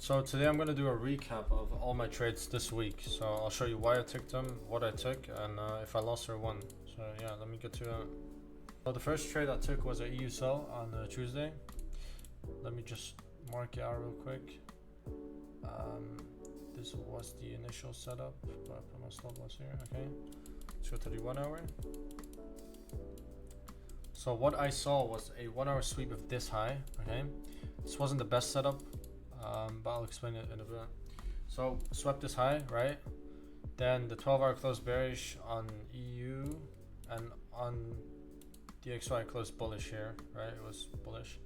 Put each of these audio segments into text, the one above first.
So today I'm going to do a recap of all my trades this week. So I'll show you why I took them, what I took, and if I lost or won. So yeah, let me get to it. So the first trade I took was a EU sell on Tuesday. Let me just mark it out real quick. This was the initial setup, but I put my stop loss here. Okay, let's go to the 1 hour. So what I saw was a 1 hour sweep of this high. Okay, this wasn't the best setup, but I'll explain it in a bit. So swept this high, right? Then the 12 hour closed bearish on EU, and on DXY closed bullish here, right? It was bullish.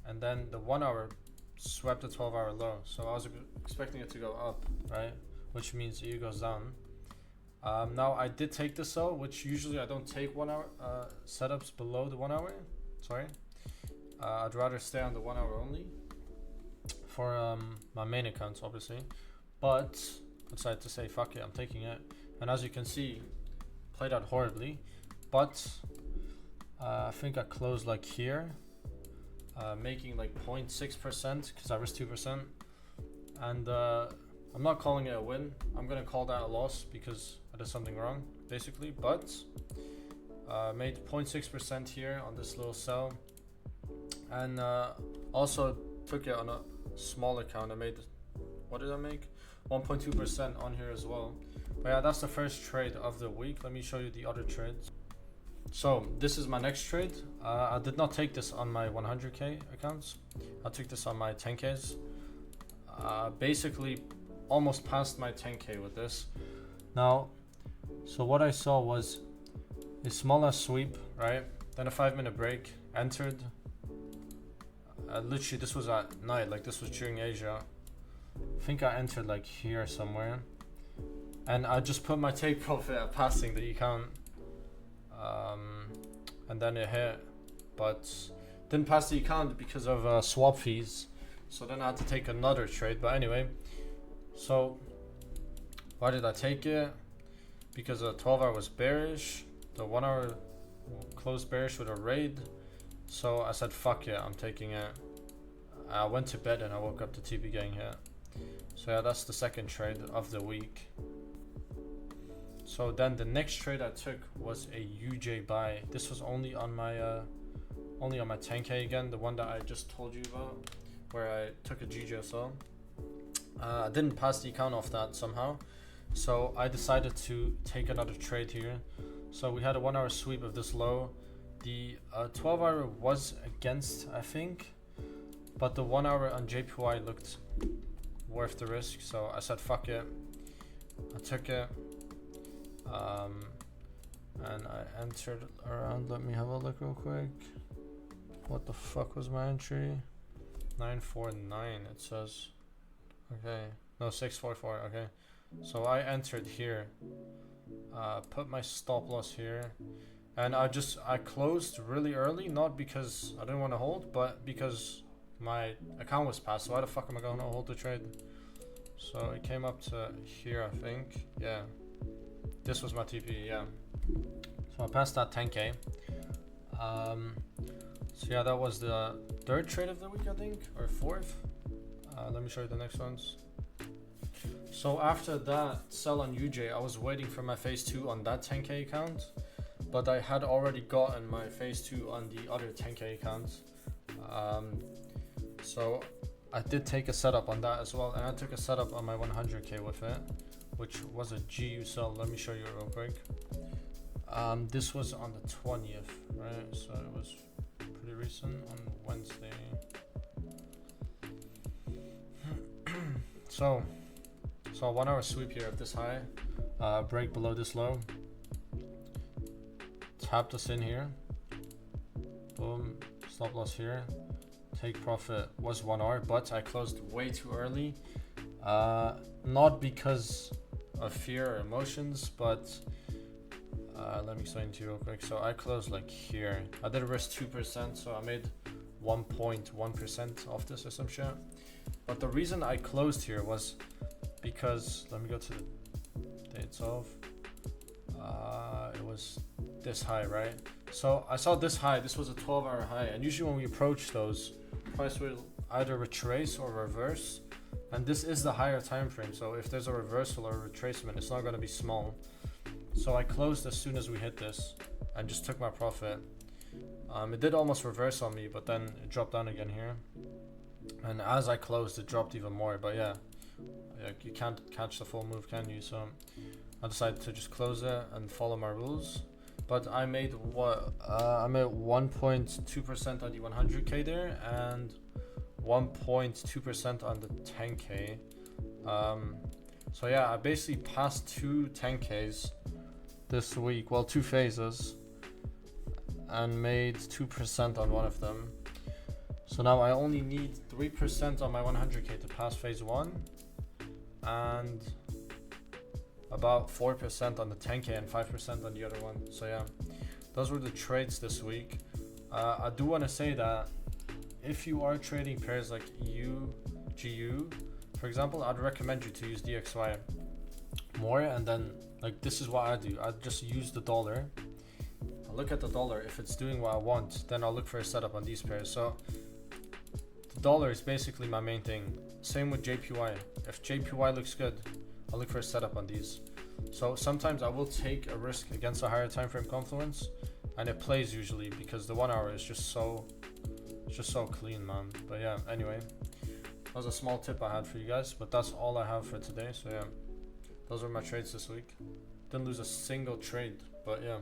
And then the 1 hour swept the 12 hour low. So I was expecting it to go up, right? Which means EU goes down. Now I did take this sell, which usually I don't take 1 hour setups below the 1 hour. Sorry. I'd rather stay on the 1 hour only for my main accounts, obviously. But I decided to say, fuck it, I'm taking it. And as you can see, played out horribly. But I think I closed like here, making like 0.6% because I risked 2%. And I'm not calling it a win. I'm going to call that a loss because I did something wrong, basically. But made 0.6% here on this little sell. And also took it on a small account. I made, what did I make? 1.2% on here as well. But yeah, that's the first trade of the week. Let me show you the other trades. So this is my next trade. I did not take this on my 100k accounts. I took this on my 10ks. Basically almost passed my 10k with this. Now, so what I saw was a small ass sweep, right? Then a 5-minute break, entered. Literally this was at night, like this was during Asia. I think I entered like here somewhere. And I just put my take profit at passing the account. And then it hit, but didn't pass the account because of swap fees. So then I had to take another trade. But anyway, so why did I take it? Because the 12 hour was bearish, the 1 hour closed bearish with a raid. So I said, fuck it, I'm taking it. I went to bed and I woke up to TP getting hit. So yeah, that's the second trade of the week. So then the next trade I took was a UJ buy. This was only on my 10k again, the one that I just told you about, where I took a GGSL. I didn't pass the account off that somehow, so I decided to take another trade here. So we had a 1 hour sweep of this low. The 12 hour was against, I think, but the 1 hour on JPY looked worth the risk. So I said, fuck it. I took it. And I entered around, let me have a look real quick. What the fuck was my entry? 949 it says. Okay, no, 644. Okay, so I entered here, put my stop loss here, and I closed really early, not because I didn't want to hold, but because my account was passed. So why the fuck am I going to hold the trade? So it came up to here, I think. Yeah, this was my TP. Yeah, so I passed that 10k. So yeah, that was the third trade of the week, I think, or fourth. Let me show you the next ones. So after that sell on UJ, I was waiting for my phase 2 on that 10k account, but I had already gotten my phase 2 on the other 10k account. So I did take a setup on that as well, and I took a setup on my 100k with it, which was a GU sell. Let me show you it real quick. This was on the 20th, right? So it was pretty recent, on Wednesday. So 1 hour sweep here of this high, break below this low, tapped us in here, boom, stop loss here, take profit was 1 hour, but I closed way too early, not because of fear or emotions, but let me explain to you real quick. So I closed like here, I did risk 2%, so I made 1.1% off this or some shit. But the reason I closed here was because, let me go to the day itself. It was this high, right? So I saw this high. This was a 12 hour high, and usually when we approach those, price will either retrace or reverse, and this is the higher time frame, so if there's a reversal or a retracement, it's not going to be small. So I closed as soon as we hit this and just took my profit. It did almost reverse on me, but then it dropped down again here, and as I closed it dropped even more. But yeah, you can't catch the full move, can you? So I decided to just close it and follow my rules. But I made what? I made 1.2% on the 100k there, and 1.2% on the 10k. So yeah, I basically passed 2 10ks this week. Well, 2 phases, and made 2% on one of them. So now I only need 3% on my 100k to pass phase 1, and about 4% on the 10k and 5% on the other one. So yeah, those were the trades this week. I do want to say that if you are trading pairs like GU, for example, I'd recommend you to use DXY more. And then, like, this is what I do. I just use the dollar. I look at the dollar. If it's doing what I want, then I'll look for a setup on these pairs. So the dollar is basically my main thing. Same with JPY. If JPY looks good, I'll look for a setup on these. So sometimes I will take a risk against a higher time frame confluence, and it plays usually because the 1 hour is just so clean, man. But yeah, anyway, that was a small tip I had for you guys, but that's all I have for today. So yeah, those were my trades this week. Didn't lose a single trade, but yeah.